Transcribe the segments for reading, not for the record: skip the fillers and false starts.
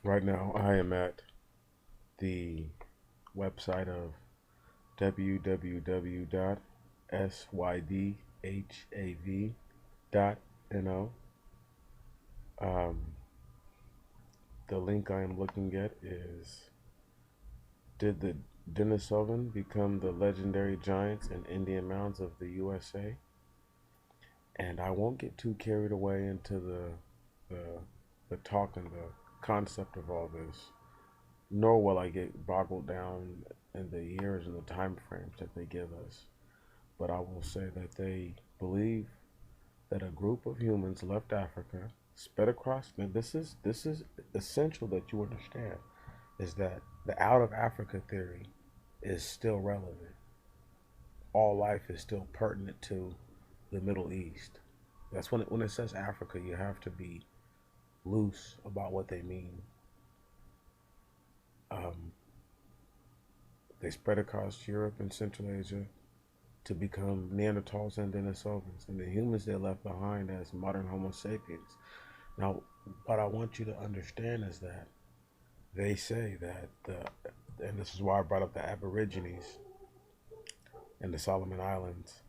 Right now, I am at the website of www.sydhav.no. Um, the link I am looking at is: Did the Denisovan become the legendary giants and Indian mounds of the USA? And I won't get too carried away into the, the talk and the concept of all this, nor will I get boggled down in the years and the time frames that they give us. But I will say that they believe that a group of humans left Africa, sped across. Now this is essential that you understand is that the out of Africa theory is still relevant. All life is still pertinent to the Middle East. That's when it says Africa, you have to be loose about what they mean. Um, they spread across Europe and Central Asia to become Neanderthals and Denisovans, and the humans they left behind as modern Homo sapiens. Now, what I want you to understand is that they say that and this is why I brought up the Aborigines and the Solomon Islands.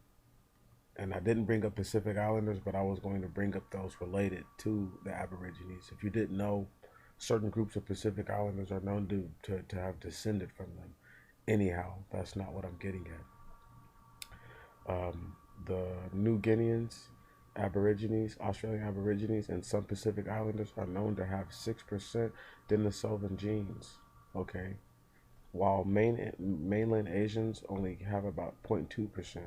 And I didn't bring up Pacific Islanders, but I was going to bring up those related to the Aborigines. If you didn't know, certain groups of Pacific Islanders are known to have descended from them. Anyhow, that's not what I'm getting at. The New Guineans, Aborigines, Australian Aborigines, and some Pacific Islanders are known to have 6% Denisovan genes. Okay, while mainland Asians only have about 0.2%.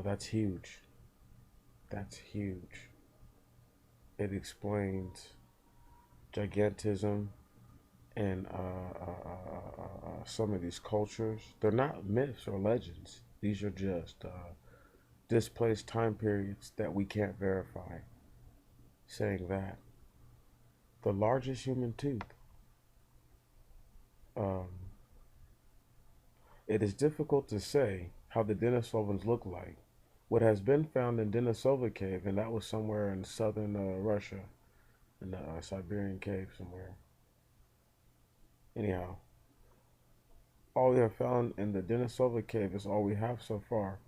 That's huge. That's huge. It explains gigantism and some of these cultures. They're not myths or legends. These are just displaced time periods that we can't verify. Saying that the largest human tooth. Um, it is difficult to say how the Denisovans look like. What has been found in Denisova Cave, and that was somewhere in southern Russia, in the Siberian cave somewhere. Anyhow, all we have found in the Denisova Cave is all we have so far.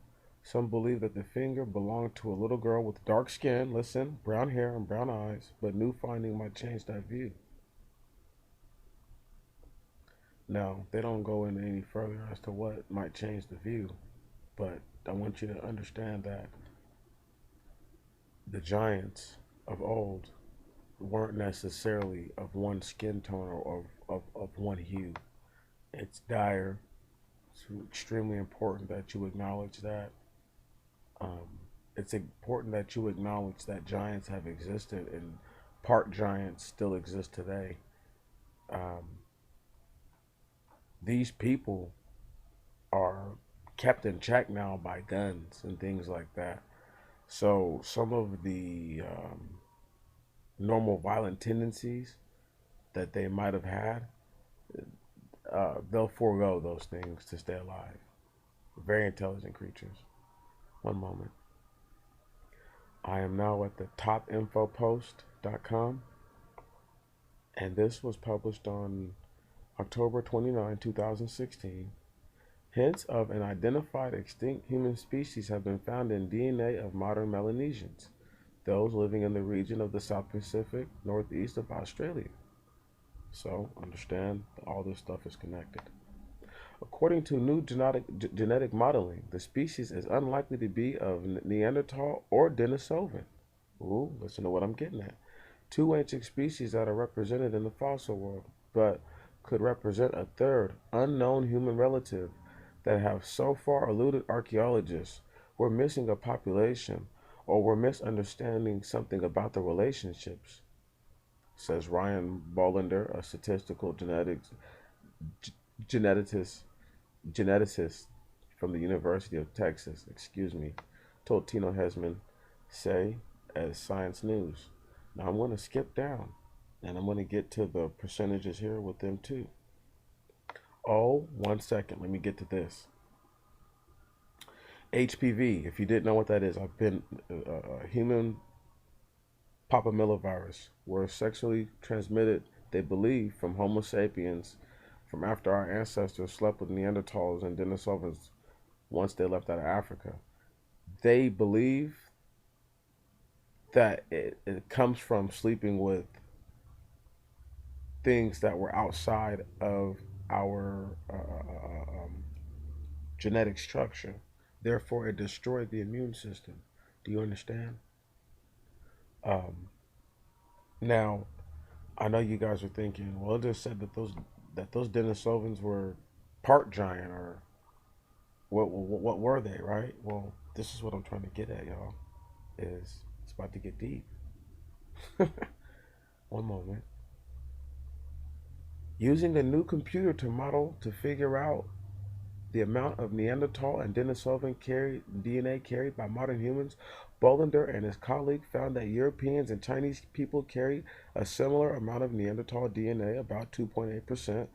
Some believe that the finger belonged to a little girl with dark skin, listen, brown hair and brown eyes, but new finding might change that view. Now, they don't go into any further as to what might change the view, but I want you to understand that the giants of old weren't necessarily of one skin tone or of one hue. It's dire. It's extremely important that you acknowledge that. Um, it's important that you acknowledge that giants have existed and part giants still exist today. Um, these people are kept in check now by guns and things like that. So some of the normal violent tendencies that they might have had, they'll forego those things to stay alive. Very intelligent creatures. One moment. I am now at the topinfopost.com, and this was published on October 29, 2016. Hints of an identified extinct human species have been found in DNA of modern Melanesians, those living in the region of the South Pacific northeast of Australia. So, understand that all this stuff is connected. According to new genetic modeling, the species is unlikely to be of Neanderthal or Denisovan. Ooh, listen to what I'm getting at. Two ancient species that are represented in the fossil world, but could represent a third, unknown human relative that have so far eluded archaeologists. We're missing a population, or we're misunderstanding something about the relationships, says Ryan Bollinger, a statistical geneticist geneticist from the University of Texas, excuse me, told Tino Hesman, say, as Science News. Now I'm going to skip down and I'm going to get to the percentages here with them too. Oh, 1 second. Let me get to this. HPV, if you didn't know what that is, I've been human papillomavirus, were sexually transmitted They believe from Homo sapiens, from after our ancestors slept with Neanderthals and Denisovans once they left out of Africa. They believe that it comes from sleeping with things that were outside of our genetic structure. Therefore, it destroyed the immune system. Do you understand? Um, Now, I know you guys are thinking, well, it just said that those Denisovans were part giant, or what were they, right? Well, this is what I'm trying to get at, y'all. Is it's about to get deep. One moment. Using a new computer to model to figure out the amount of Neanderthal and Denisovan DNA carried by modern humans, Bollinger and his colleague found that Europeans and Chinese people carry a similar amount of Neanderthal DNA, about 2.8%.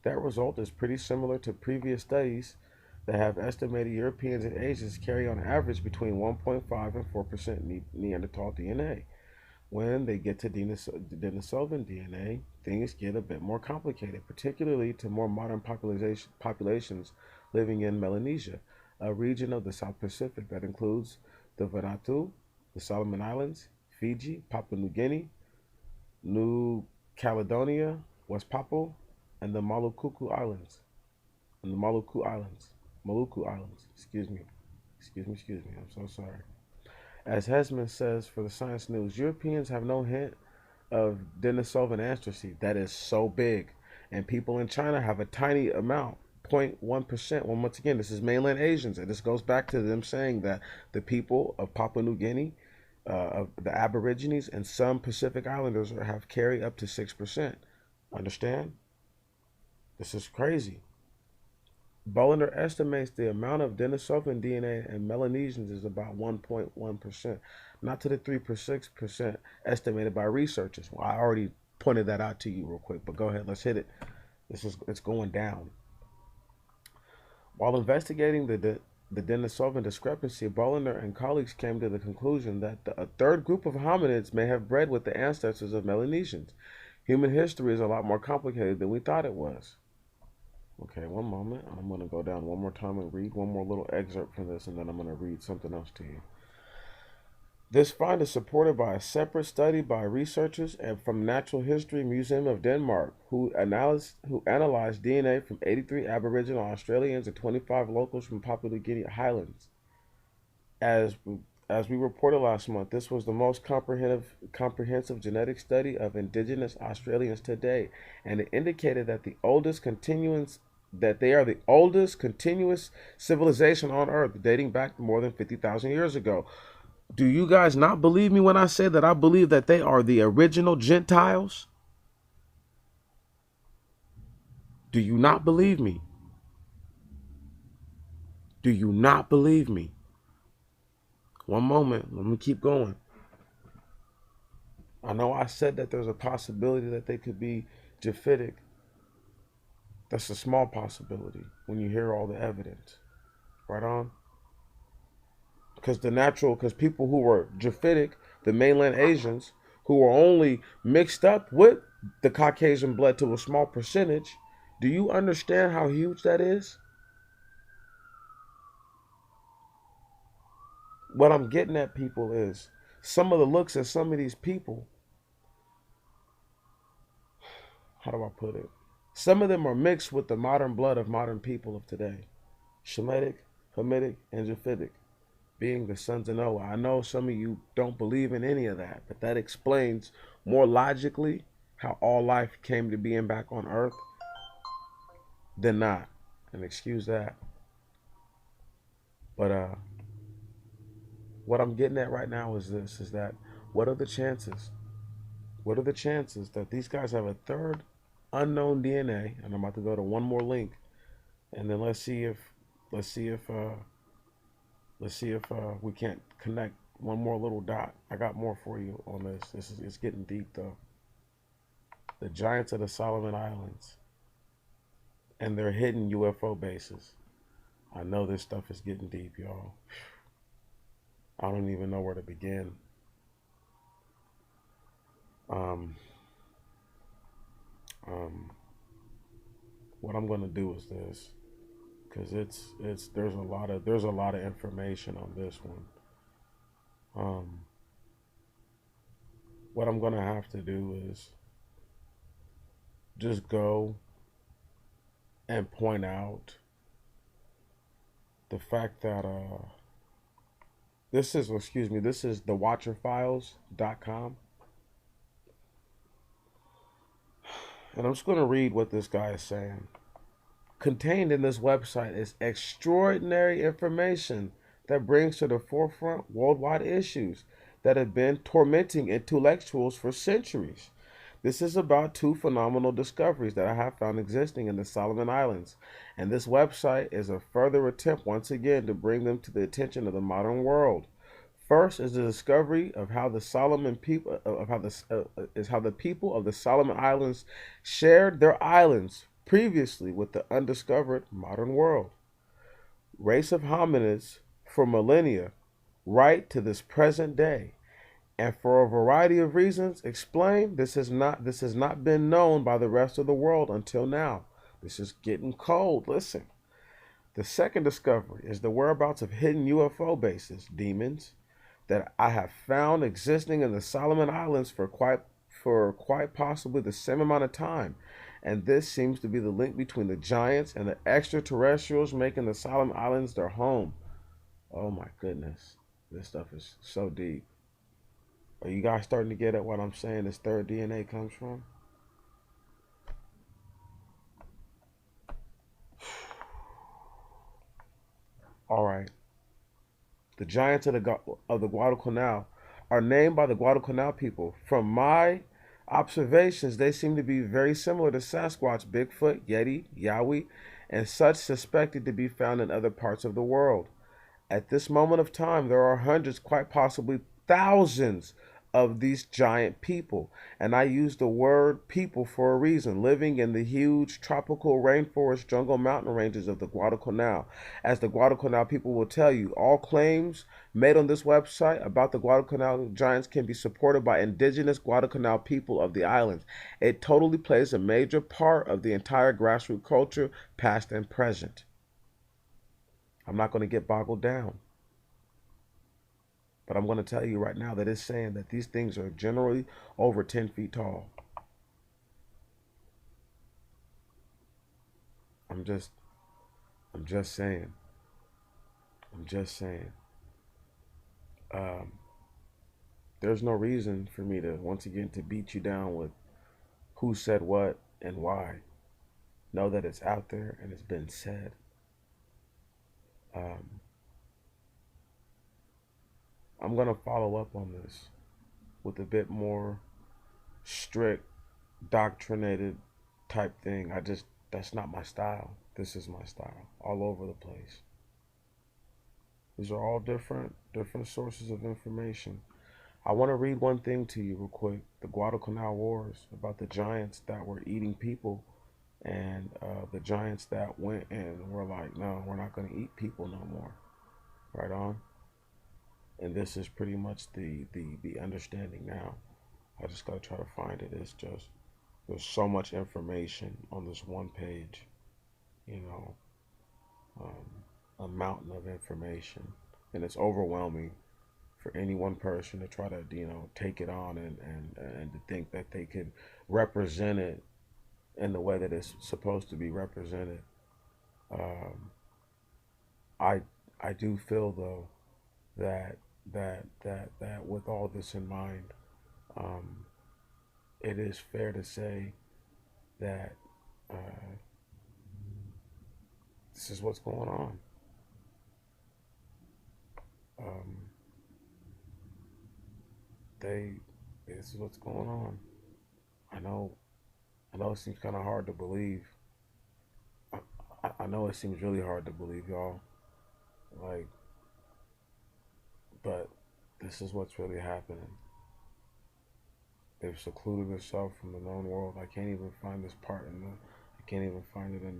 That result is pretty similar to previous studies that have estimated Europeans and Asians carry on average between 1.5 and 4% Neanderthal DNA. When they get to Denisovan DNA, things get a bit more complicated, particularly to more modern populations living in Melanesia, a region of the South Pacific that includes the Vanuatu, the Solomon Islands, Fiji, Papua New Guinea, New Caledonia, West Papua, and the Maluku Islands. Maluku Islands. Excuse me. I'm so sorry. As Hesman says for the Science News, Europeans have no hint of Denisovan ancestry that is so big, and people in China have a tiny amount, 0.1%. Well, once again, this is mainland Asians, and this goes back to them saying that the people of Papua New Guinea, of the Aborigines, and some Pacific Islanders have carried up to 6%. Understand? This is crazy. Bollinger estimates the amount of Denisovan DNA in Melanesians is about 1.1%, not to the 3.6% estimated by researchers. Well, I already pointed that out to you real quick, but go ahead, let's hit it. It's going down. While investigating the Denisovan discrepancy, Bollinger and colleagues came to the conclusion that a third group of hominids may have bred with the ancestors of Melanesians. Human history is a lot more complicated than we thought it was. Okay, one moment. I'm going to go down one more time and read one more little excerpt from this, and then I'm going to read something else to you. This find is supported by a separate study by researchers and from Natural History Museum of Denmark, who analyzed DNA from 83 Aboriginal Australians and 25 locals from Papua New Guinea Highlands. As we reported last month, this was the most comprehensive genetic study of indigenous Australians today, and it indicated that they are the oldest continuous civilization on Earth, dating back more than 50,000 years ago. Do you guys not believe me when I say that I believe that they are the original Gentiles? Do you not believe me? Do you not believe me? One moment, let me keep going. I know I said that there's a possibility that they could be Japhetic. That's a small possibility when you hear all the evidence. Right on? Because people who were Japhetic, the mainland Asians, who were only mixed up with the Caucasian blood to a small percentage, do you understand how huge that is? What I'm getting at, people, is some of the looks at some of these people, how do I put it? Some of them are mixed with the modern blood of modern people of today. Shemitic, Hamitic, and Japhetic, being the sons of Noah. I know some of you don't believe in any of that, but that explains more logically how all life came to being back on Earth than not. And excuse that. But what I'm getting at right now is this, is that what are the chances? What are the chances that these guys have a third unknown DNA? And I'm about to go to one more link, and then let's see if we can't connect one more little dot. I got more for you on this. It's getting deep though. The giants of the Solomon Islands and their hidden UFO bases. I know this stuff is getting deep, y'all. I don't even know where to begin. Um, what I'm gonna do is this, because it's there's a lot of information on this one. Um, what I'm gonna have to do is just go and point out the fact that this is thewatcherfiles.com, and I'm just gonna read what this guy is saying. Contained in this website is extraordinary information that brings to the forefront worldwide issues that have been tormenting intellectuals for centuries. This is about two phenomenal discoveries that I have found existing in the Solomon Islands, and this website is a further attempt once again to bring them to the attention of the modern world. First is the discovery of how the Solomon people of how the is how the people of the Solomon Islands shared their islands previously with the undiscovered modern world. Race of hominids for millennia, right to this present day, and for a variety of reasons explained this has not been known by the rest of the world until now. This is getting cold. Listen. The second discovery is the whereabouts of hidden UFO bases, demons, that I have found existing in the Solomon Islands for quite possibly the same amount of time. And this seems to be the link between the giants and the extraterrestrials making the Solomon Islands their home. Oh my goodness. This stuff is so deep. Are you guys starting to get at what I'm saying this third DNA comes from? All right. The giants of the Guadalcanal are named by the Guadalcanal people. From my observations, they seem to be very similar to Sasquatch, Bigfoot, Yeti, Yowie, and such suspected to be found in other parts of the world. At this moment of time, there are hundreds, quite possibly thousands, of these giant people. And I use the word people for a reason, living in the huge tropical rainforest jungle mountain ranges of the Guadalcanal. As the Guadalcanal people will tell you, all claims made on this website about the Guadalcanal giants can be supported by indigenous Guadalcanal people of the islands. It totally plays a major part of the entire grassroots culture, past and present. I'm not going to get boggled down. But I'm going to tell you right now that it's saying that these things are generally over 10 feet tall. I'm just, I'm just saying. I'm just saying. Um, there's no reason for me to, once again, to beat you down with who said what and why. Know that it's out there and it's been said. Um, I'm going to follow up on this with a bit more strict, doctrinated type thing. That's not my style. This is my style. All over the place. These are all different sources of information. I want to read one thing to you real quick. The Guadalcanal Wars, about the giants that were eating people, and the giants that went and were like, no, we're not going to eat people no more. Right on. And this is pretty much the understanding now. I just got to try to find it. It's just, there's so much information on this one page, you know, a mountain of information. And it's overwhelming for any one person to try to, take it on and to think that they could represent it in the way that it's supposed to be represented. Um, I I do feel though that that with all this in mind, um, it is fair to say that uh, this is what's going on. Um, they this is what's going on. I know I know it seems kind of hard to believe. I know it seems really hard to believe, y'all. Like, but this is what's really happening. They've secluded themselves from the known world. I can't even find this part in the. I can't even find it in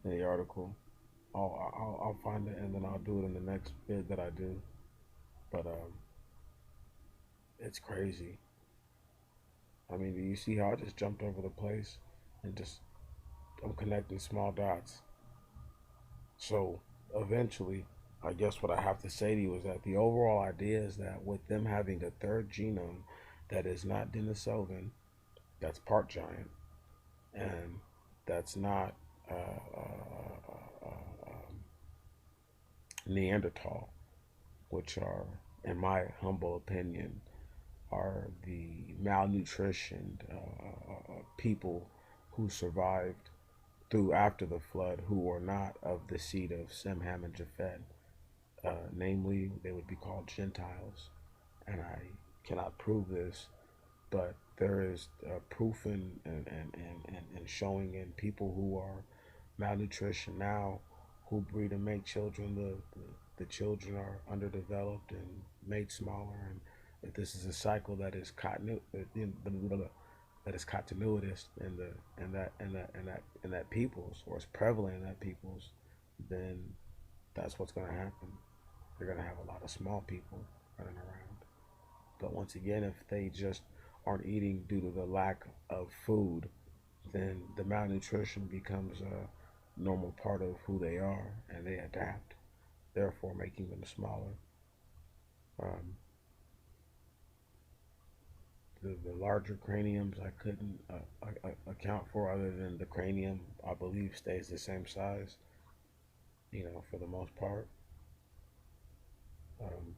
the article. I'll find it and then I'll do it in the next bid that I do. But it's crazy. I mean, do you see how I just jumped over the place? and just I'm connecting small dots. So eventually, I guess what I have to say to you is that the overall idea is that with them having a third genome that is not Denisovan, that's part giant, and that's not uh, uh, Neanderthal, which are, in my humble opinion, are the malnutritioned people who survived through after the flood, who were not of the seed of Sem, Ham, and Japheth. Namely, they would be called Gentiles. And I cannot prove this, but there is proof and showing in people who are malnutrition now, who breed and make children. The children are underdeveloped and made smaller. And if this is a cycle that is that is continuous in that peoples, or is prevalent in that peoples, then that's what's going to happen. You're going to have a lot of small people running around. But once again, if they just aren't eating due to the lack of food, then the malnutrition becomes a normal part of who they are, and they adapt, therefore making them smaller. Um, the larger craniums I couldn't account for, other than the cranium I believe stays the same size, for the most part. Um,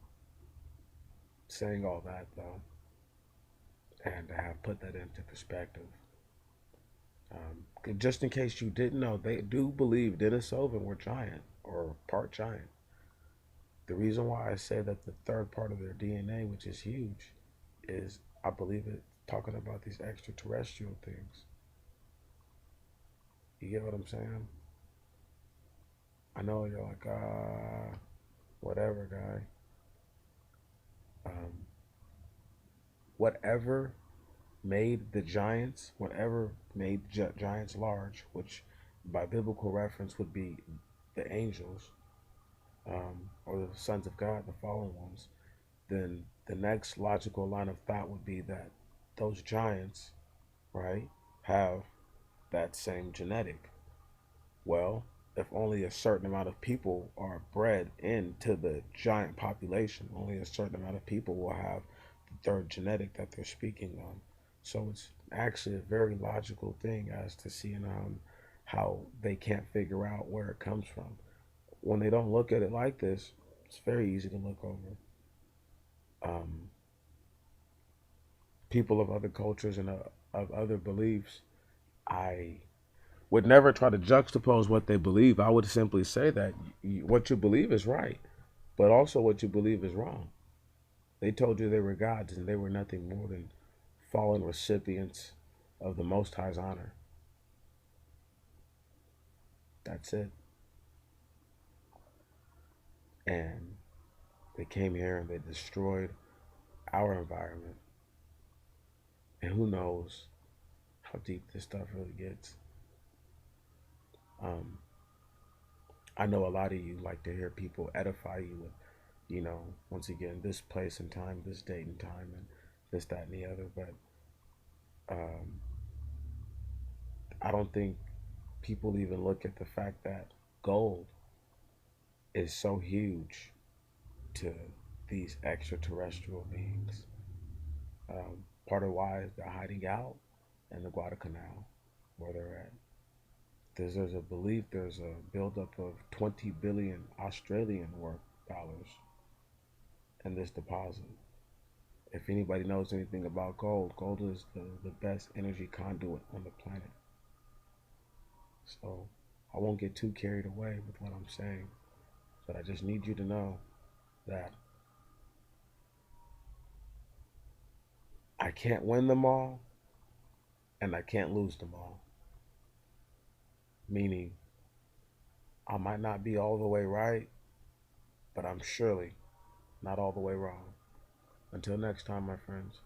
Saying all that though, and to have put that into perspective, just in case you didn't know, they do believe Denisovan were giant or part giant. The reason why I say that the third part of their DNA, which is huge, is I believe it talking about these extraterrestrial things. You get what I'm saying? I know you're like, whatever, guy. Um, whatever made the giants, whatever made giants large, which by biblical reference would be the angels, or the sons of God, the fallen ones, then the next logical line of thought would be that those giants, right, have that same genetic. Well, if only a certain amount of people are bred into the giant population, only a certain amount of people will have the third genetic that they're speaking on. So it's actually a very logical thing as to seeing how they can't figure out where it comes from. When they don't look at it like this, it's very easy to look over. Um, People of other cultures and of other beliefs, I would never try to juxtapose what they believe. I would simply say that what you believe is right, but also what you believe is wrong. They told you they were gods, and they were nothing more than fallen recipients of the Most High's honor. That's it. And they came here and they destroyed our environment. And who knows how deep this stuff really gets. Um, I know a lot of you like to hear people edify you with, once again, this place and time, this date and time, and this, that, and the other. But um, I don't think people even look at the fact that gold is so huge to these extraterrestrial beings. Part of why they're hiding out in the Guadalcanal, where they're at. There's a belief there's a buildup of 20 billion Australian worth dollars in this deposit. If anybody knows anything about gold, gold is the best energy conduit on the planet. So I won't get too carried away with what I'm saying, but I just need you to know that I can't win them all and I can't lose them all. Meaning, I might not be all the way right, but I'm surely not all the way wrong. Until next time, my friends.